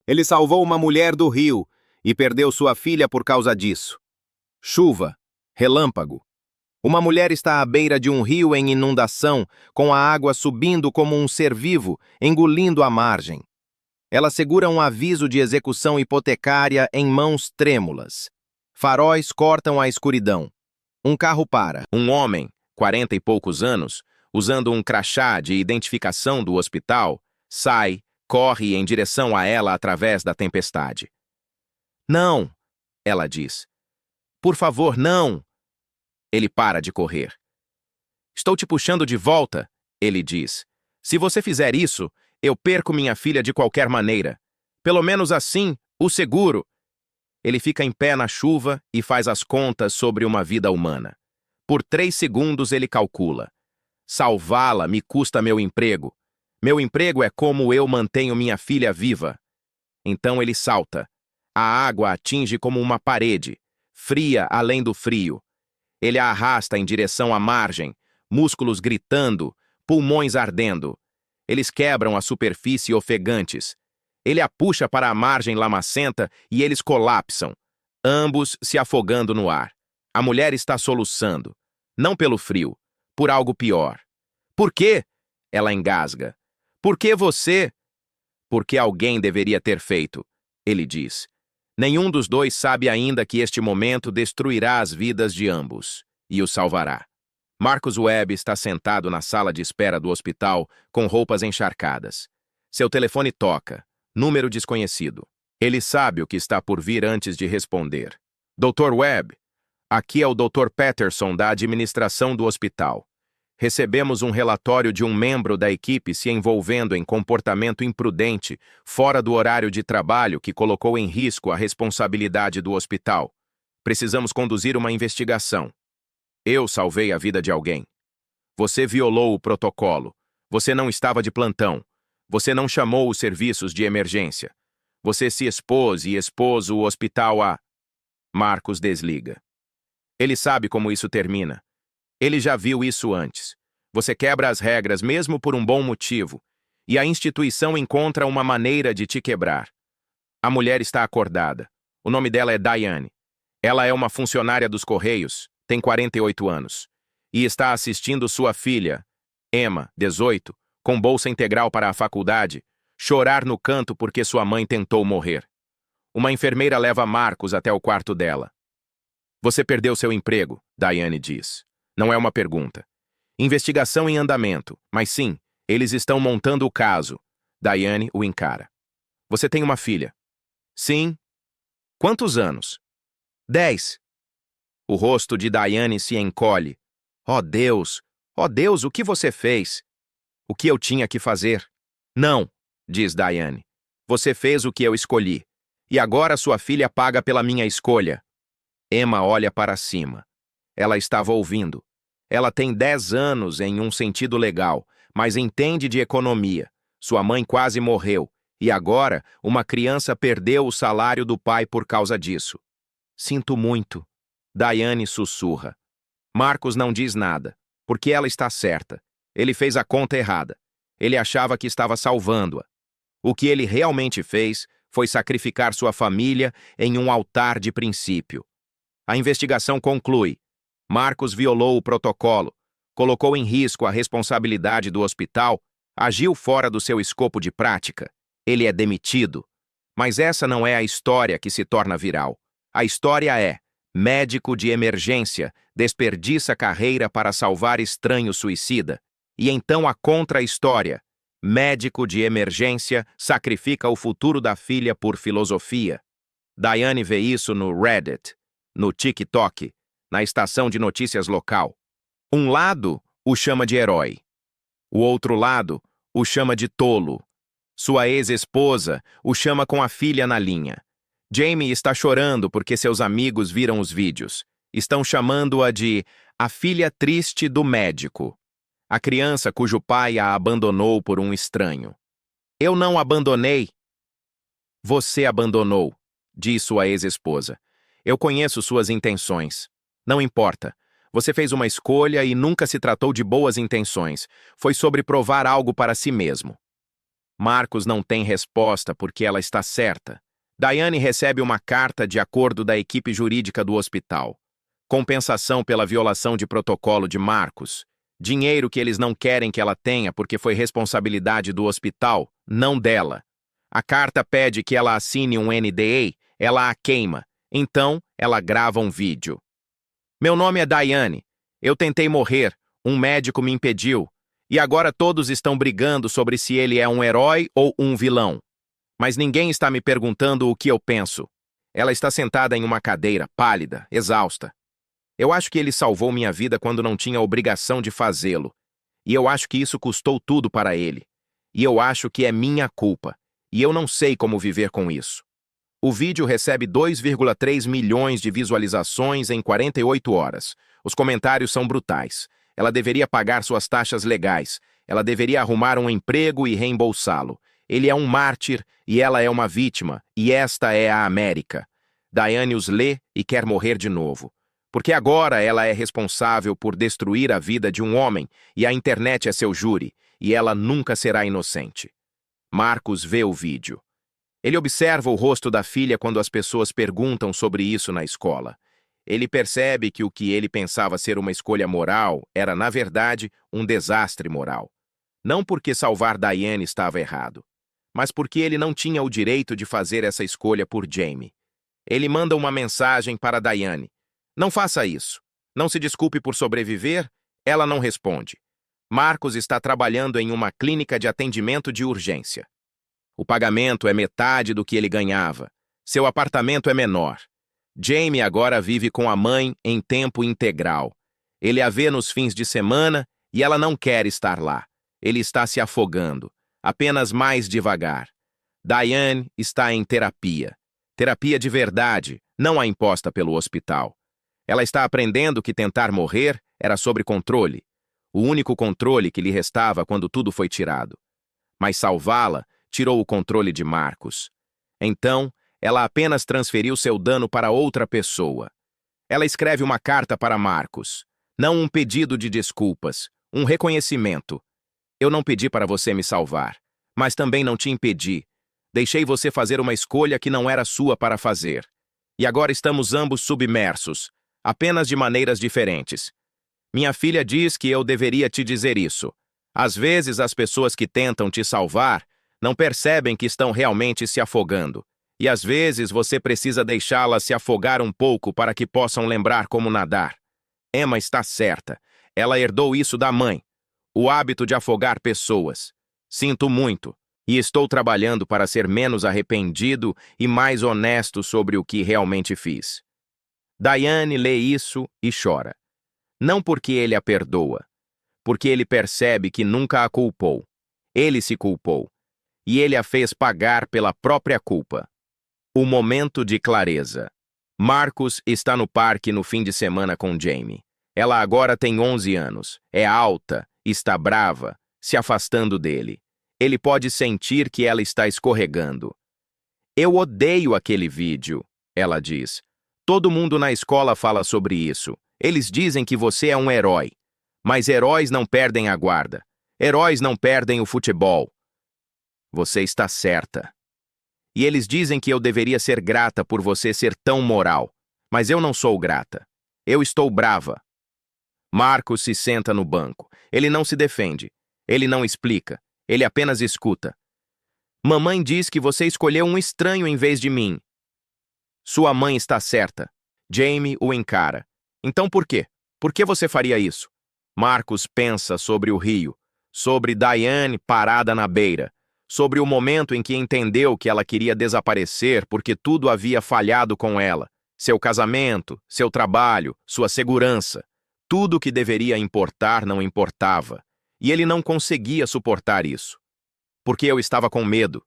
Ele salvou uma mulher do rio e perdeu sua filha por causa disso. Chuva, relâmpago. Uma mulher está à beira de um rio em inundação, com a água subindo como um ser vivo, engolindo a margem. Ela segura um aviso de execução hipotecária em mãos trêmulas. Faróis cortam a escuridão. Um carro para. Um homem, 40 e poucos anos, usando um crachá de identificação do hospital, sai, corre em direção a ela através da tempestade. Não, ela diz. Por favor, não. Ele para de correr. Estou te puxando de volta, ele diz. Se você fizer isso, eu perco minha filha de qualquer maneira. Pelo menos assim, o seguro. Ele fica em pé na chuva e faz as contas sobre uma vida humana. Por 3 segundos ele calcula. Salvá-la me custa meu emprego. Meu emprego é como eu mantenho minha filha viva. Então ele salta. A água atinge como uma parede, fria além do frio. Ele a arrasta em direção à margem, músculos gritando, pulmões ardendo. Eles quebram a superfície ofegantes. Ele a puxa para a margem lamacenta e eles colapsam, ambos se afogando no ar. A mulher está soluçando. Não pelo frio, por algo pior. Por quê? Ela engasga. Por que você? Porque alguém deveria ter feito, ele diz. Nenhum dos dois sabe ainda que este momento destruirá as vidas de ambos e o salvará. Marcus Webb está sentado na sala de espera do hospital com roupas encharcadas. Seu telefone toca. Número desconhecido. Ele sabe o que está por vir antes de responder. Dr. Webb, aqui é o Dr. Patterson da administração do hospital. Recebemos um relatório de um membro da equipe se envolvendo em comportamento imprudente fora do horário de trabalho que colocou em risco a responsabilidade do hospital. Precisamos conduzir uma investigação. Eu salvei a vida de alguém. Você violou o protocolo. Você não estava de plantão. Você não chamou os serviços de emergência. Você se expôs e expôs o hospital a... Marcos desliga. Ele sabe como isso termina. Ele já viu isso antes. Você quebra as regras mesmo por um bom motivo, e a instituição encontra uma maneira de te quebrar. A mulher está acordada. O nome dela é Diane. Ela é uma funcionária dos Correios, tem 48 anos, e está assistindo sua filha, Emma, 18, com bolsa integral para a faculdade, chorar no canto porque sua mãe tentou morrer. Uma enfermeira leva Marcos até o quarto dela. Você perdeu seu emprego, Diane diz. Não é uma pergunta. Investigação em andamento, mas sim, eles estão montando o caso. Diane o encara. Você tem uma filha? Sim. Quantos anos? 10. O rosto de Diane se encolhe. Oh Deus! Oh Deus, o que você fez? O que eu tinha que fazer? Não, diz Diane. Você fez o que eu escolhi. E agora sua filha paga pela minha escolha. Emma olha para cima. Ela estava ouvindo. Ela tem 10 anos em um sentido legal, mas entende de economia. Sua mãe quase morreu, e agora uma criança perdeu o salário do pai por causa disso. Sinto muito. Diane sussurra. Marcos não diz nada, porque ela está certa. Ele fez a conta errada. Ele achava que estava salvando-a. O que ele realmente fez foi sacrificar sua família em um altar de princípio. A investigação conclui. Marcos violou o protocolo, colocou em risco a responsabilidade do hospital, agiu fora do seu escopo de prática. Ele é demitido. Mas essa não é a história que se torna viral. A história é: médico de emergência desperdiça carreira para salvar estranho suicida. E então a contra-história: médico de emergência sacrifica o futuro da filha por filosofia. Diane vê isso no Reddit, no TikTok, na estação de notícias local. Um lado o chama de herói. O outro lado o chama de tolo. Sua ex-esposa o chama com a filha na linha. Jamie está chorando porque seus amigos viram os vídeos. Estão chamando-a de a filha triste do médico. A criança cujo pai a abandonou por um estranho. Eu não abandonei. Você abandonou, diz sua ex-esposa. Eu conheço suas intenções. Não importa. Você fez uma escolha e nunca se tratou de boas intenções. Foi sobre provar algo para si mesmo. Marcos não tem resposta porque ela está certa. Diane recebe uma carta de acordo da equipe jurídica do hospital. Compensação pela violação de protocolo de Marcos. Dinheiro que eles não querem que ela tenha porque foi responsabilidade do hospital, não dela. A carta pede que ela assine um NDA, ela a queima. Então, ela grava um vídeo. Meu nome é Diane. Eu tentei morrer, um médico me impediu. E agora todos estão brigando sobre se ele é um herói ou um vilão. Mas ninguém está me perguntando o que eu penso. Ela está sentada em uma cadeira, pálida, exausta. Eu acho que ele salvou minha vida quando não tinha obrigação de fazê-lo. E eu acho que isso custou tudo para ele. E eu acho que é minha culpa. E eu não sei como viver com isso. O vídeo recebe 2,3 milhões de visualizações em 48 horas. Os comentários são brutais. Ela deveria pagar suas taxas legais. Ela deveria arrumar um emprego e reembolsá-lo. Ele é um mártir e ela é uma vítima. E esta é a América. Diane os lê e quer morrer de novo. Porque agora ela é responsável por destruir a vida de um homem e a internet é seu júri. E ela nunca será inocente. Marcos vê o vídeo. Ele observa o rosto da filha quando as pessoas perguntam sobre isso na escola. Ele percebe que o que ele pensava ser uma escolha moral era, na verdade, um desastre moral. Não porque salvar Diane estava errado, mas porque ele não tinha o direito de fazer essa escolha por Jamie. Ele manda uma mensagem para Diane. Não faça isso. Não se desculpe por sobreviver. Ela não responde. Marcos está trabalhando em uma clínica de atendimento de urgência. O pagamento é metade do que ele ganhava. Seu apartamento é menor. Jamie agora vive com a mãe em tempo integral. Ele a vê nos fins de semana e ela não quer estar lá. Ele está se afogando, apenas mais devagar. Diane está em terapia. Terapia de verdade, não a imposta pelo hospital. Ela está aprendendo que tentar morrer era sobre controle. O único controle que lhe restava quando tudo foi tirado. Mas salvá-la tirou o controle de Marcos. Então, ela apenas transferiu seu dano para outra pessoa. Ela escreve uma carta para Marcos. Não um pedido de desculpas, um reconhecimento. Eu não pedi para você me salvar, mas também não te impedi. Deixei você fazer uma escolha que não era sua para fazer. E agora estamos ambos submersos, apenas de maneiras diferentes. Minha filha diz que eu deveria te dizer isso. Às vezes as pessoas que tentam te salvar não percebem que estão realmente se afogando. E às vezes você precisa deixá-las se afogar um pouco para que possam lembrar como nadar. Emma está certa. Ela herdou isso da mãe. O hábito de afogar pessoas. Sinto muito. E estou trabalhando para ser menos arrependido e mais honesto sobre o que realmente fiz. Diane lê isso e chora. Não porque ele a perdoa. Porque ele percebe que nunca a culpou. Ele se culpou. E ele a fez pagar pela própria culpa. O momento de clareza. Marcos está no parque no fim de semana com Jamie. Ela agora tem 11 anos, é alta, está brava, se afastando dele. Ele pode sentir que ela está escorregando. Eu odeio aquele vídeo, ela diz. Todo mundo na escola fala sobre isso. Eles dizem que você é um herói. Mas heróis não perdem a guarda. Heróis não perdem o futebol. Você está certa. E eles dizem que eu deveria ser grata por você ser tão moral. Mas eu não sou grata. Eu estou brava. Marcos se senta no banco. Ele não se defende. Ele não explica. Ele apenas escuta. Mamãe diz que você escolheu um estranho em vez de mim. Sua mãe está certa. Jamie o encara. Então por quê? Por que você faria isso? Marcos pensa sobre o rio, sobre Diane parada na beira, sobre o momento em que entendeu que ela queria desaparecer porque tudo havia falhado com ela. Seu casamento, seu trabalho, sua segurança. Tudo que deveria importar não importava. E ele não conseguia suportar isso. Porque eu estava com medo,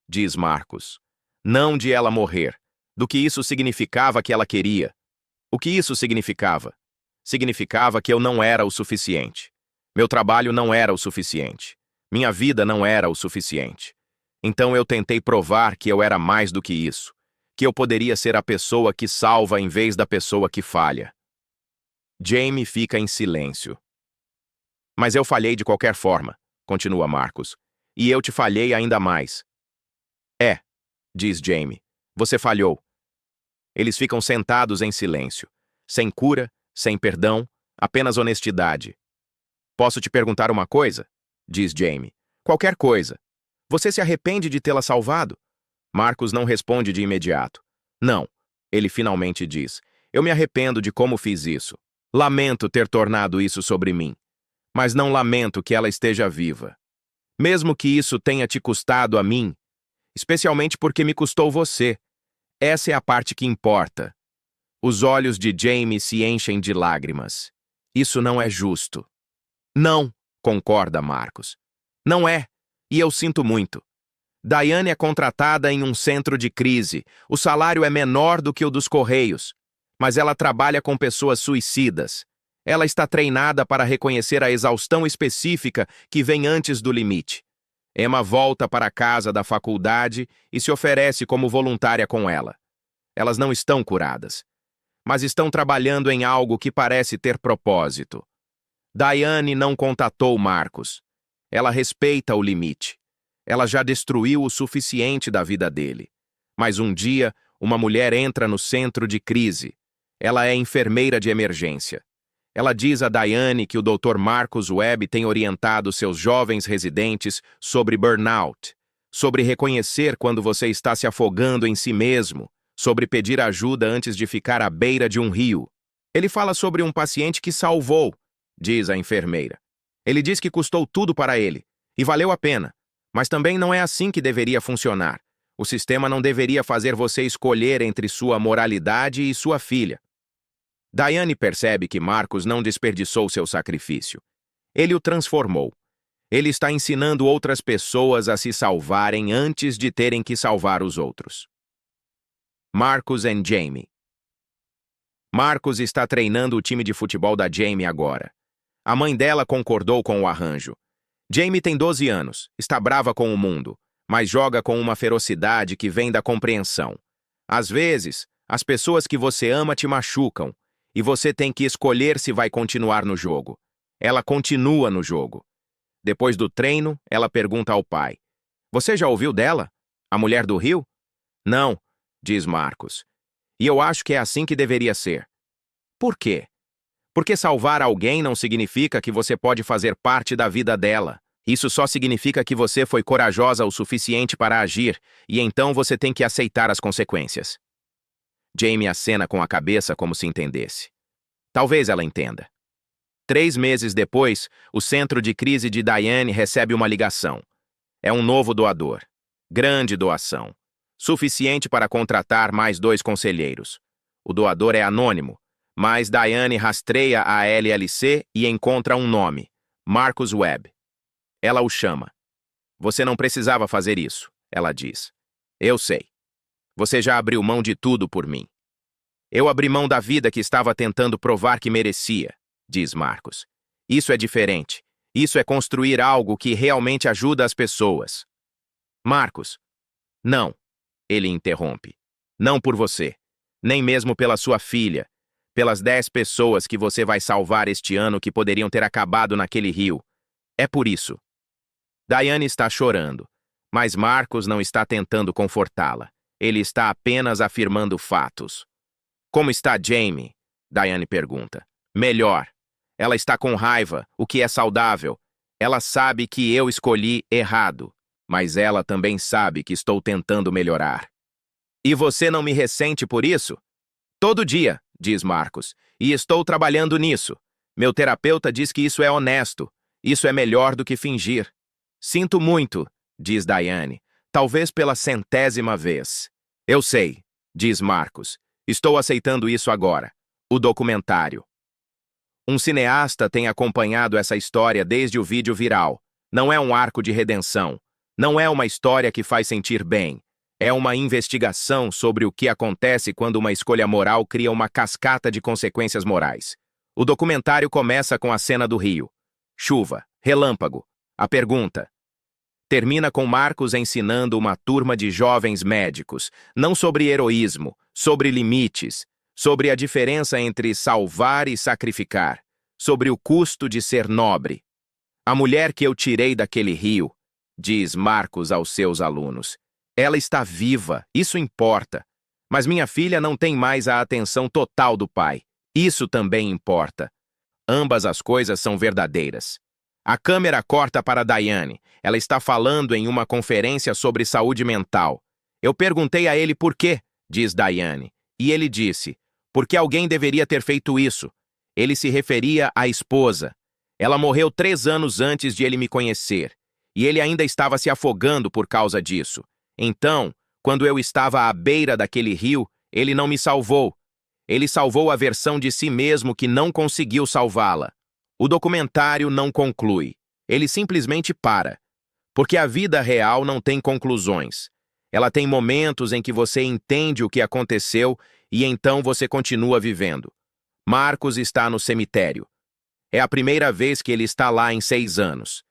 diz Marcos. Não de ela morrer, do que isso significava que ela queria. O que isso significava? Significava que eu não era o suficiente. Meu trabalho não era o suficiente. Minha vida não era o suficiente. Então eu tentei provar que eu era mais do que isso, que eu poderia ser a pessoa que salva em vez da pessoa que falha. Jamie fica em silêncio. Mas eu falhei de qualquer forma, continua Marcos. e eu te falhei ainda mais. É, diz Jamie. Você falhou. Eles ficam sentados em silêncio. Sem cura, sem perdão, apenas honestidade. Posso te perguntar uma coisa? Diz Jamie. Qualquer coisa. Você se arrepende de tê-la salvado? Marcos não responde de imediato. Não. Ele finalmente diz. Eu me arrependo de como fiz isso. Lamento ter tornado isso sobre mim. Mas não lamento que ela esteja viva. Mesmo que isso tenha te custado a mim, especialmente porque me custou você. Essa é a parte que importa. Os olhos de Jamie se enchem de lágrimas. Isso não é justo. Não, concorda Marcos. Não é, e eu sinto muito. Diane é contratada em um centro de crise. O salário é menor do que o dos Correios. Mas ela trabalha com pessoas suicidas. Ela está treinada para reconhecer a exaustão específica que vem antes do limite. Emma volta para a casa da faculdade e se oferece como voluntária com ela. Elas não estão curadas, mas estão trabalhando em algo que parece ter propósito. Diane não contatou Marcos. Ela respeita o limite. Ela já destruiu o suficiente da vida dele. Mas um dia, uma mulher entra no centro de crise. Ela é enfermeira de emergência. Ela diz a Diane que o Dr. Marcus Webb tem orientado seus jovens residentes sobre burnout, sobre reconhecer quando você está se afogando em si mesmo, sobre pedir ajuda antes de ficar à beira de um rio. Ele fala sobre um paciente que salvou, diz a enfermeira. Ele diz que custou tudo para ele, e valeu a pena. Mas também não é assim que deveria funcionar. O sistema não deveria fazer você escolher entre sua moralidade e sua filha. Diane percebe que Marcos não desperdiçou seu sacrifício. Ele o transformou. Ele está ensinando outras pessoas a se salvarem antes de terem que salvar os outros. Marcos e Jamie. Marcos está treinando o time de futebol da Jamie agora. A mãe dela concordou com o arranjo. Jamie tem 12 anos, está brava com o mundo, mas joga com uma ferocidade que vem da compreensão. Às vezes, as pessoas que você ama te machucam, e você tem que escolher se vai continuar no jogo. Ela continua no jogo. Depois do treino, ela pergunta ao pai. Você já ouviu dela? A mulher do rio? Não, diz Marcos. E eu acho que é assim que deveria ser. Por quê? Porque salvar alguém não significa que você pode fazer parte da vida dela. Isso só significa que você foi corajosa o suficiente para agir, e então você tem que aceitar as consequências. Jamie acena com a cabeça como se entendesse. Talvez ela entenda. 3 meses depois, o centro de crise de Diane recebe uma ligação. É um novo doador. Grande doação. Suficiente para contratar mais 2 conselheiros. O doador é anônimo, mas Diane rastreia a LLC e encontra um nome. Marcus Webb. Ela o chama. Você não precisava fazer isso, ela diz. Eu sei. Você já abriu mão de tudo por mim. Eu abri mão da vida que estava tentando provar que merecia, diz Marcos. Isso é diferente. Isso é construir algo que realmente ajuda as pessoas. Marcos. Não, ele interrompe. Não por você. Nem mesmo pela sua filha. Pelas 10 pessoas que você vai salvar este ano que poderiam ter acabado naquele rio. É por isso. Diane está chorando, mas Marcos não está tentando confortá-la. Ele está apenas afirmando fatos. Como está Jamie? Diane pergunta. Melhor. Ela está com raiva, o que é saudável. Ela sabe que eu escolhi errado, mas ela também sabe que estou tentando melhorar. E você não me ressente por isso? Todo dia, diz Marcos, e estou trabalhando nisso. Meu terapeuta diz que isso é honesto. Isso é melhor do que fingir. Sinto muito, diz Diane, talvez pela 100ª vez. Eu sei, diz Marcos. Estou aceitando isso agora. O documentário. Um cineasta tem acompanhado essa história desde o vídeo viral. Não é um arco de redenção. Não é uma história que faz sentir bem. É uma investigação sobre o que acontece quando uma escolha moral cria uma cascata de consequências morais. O documentário começa com a cena do rio. Chuva, relâmpago. A pergunta. Termina com Marcos ensinando uma turma de jovens médicos, não sobre heroísmo, sobre limites, sobre a diferença entre salvar e sacrificar, sobre o custo de ser nobre. A mulher que eu tirei daquele rio, diz Marcos aos seus alunos. Ela está viva, isso importa. Mas minha filha não tem mais a atenção total do pai. Isso também importa. Ambas as coisas são verdadeiras. A câmera corta para Diane. Ela está falando em uma conferência sobre saúde mental. Eu perguntei a ele por quê, diz Diane. E ele disse, porque alguém deveria ter feito isso. Ele se referia à esposa. Ela morreu 3 anos antes de ele me conhecer. E ele ainda estava se afogando por causa disso. Então, quando eu estava à beira daquele rio, ele não me salvou. Ele salvou a versão de si mesmo que não conseguiu salvá-la. O documentário não conclui. Ele simplesmente para. Porque a vida real não tem conclusões. Ela tem momentos em que você entende o que aconteceu e então você continua vivendo. Marcos está no cemitério. É a primeira vez que ele está lá em 6 anos.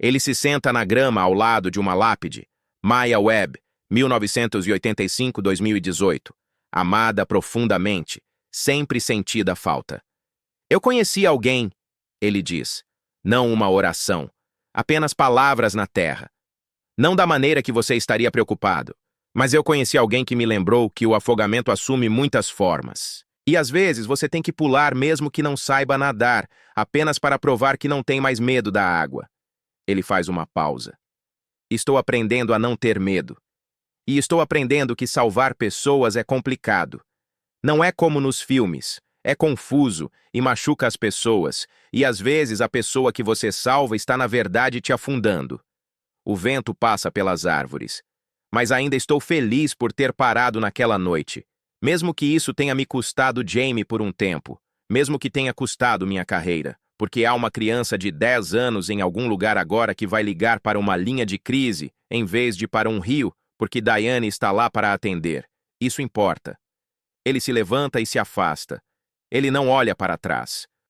Ele se senta na grama ao lado de uma lápide. Maya Webb, 1985-2018. Amada profundamente, sempre sentida falta. Eu conheci alguém, ele diz. Não uma oração. Apenas palavras na terra. Não da maneira que você estaria preocupado. Mas eu conheci alguém que me lembrou que o afogamento assume muitas formas. E às vezes você tem que pular mesmo que não saiba nadar, apenas para provar que não tem mais medo da água. Ele faz uma pausa. Estou aprendendo a não ter medo. E estou aprendendo que salvar pessoas é complicado. Não é como nos filmes. É confuso e machuca as pessoas, e às vezes a pessoa que você salva está na verdade te afundando. O vento passa pelas árvores. Mas ainda estou feliz por ter parado naquela noite. Mesmo que isso tenha me custado Jamie por um tempo. Mesmo que tenha custado minha carreira. Porque há uma criança de 10 anos em algum lugar agora que vai ligar para uma linha de crise, em vez de para um rio, porque Diane está lá para atender. Isso importa. Ele se levanta e se afasta. Ele não olha para trás.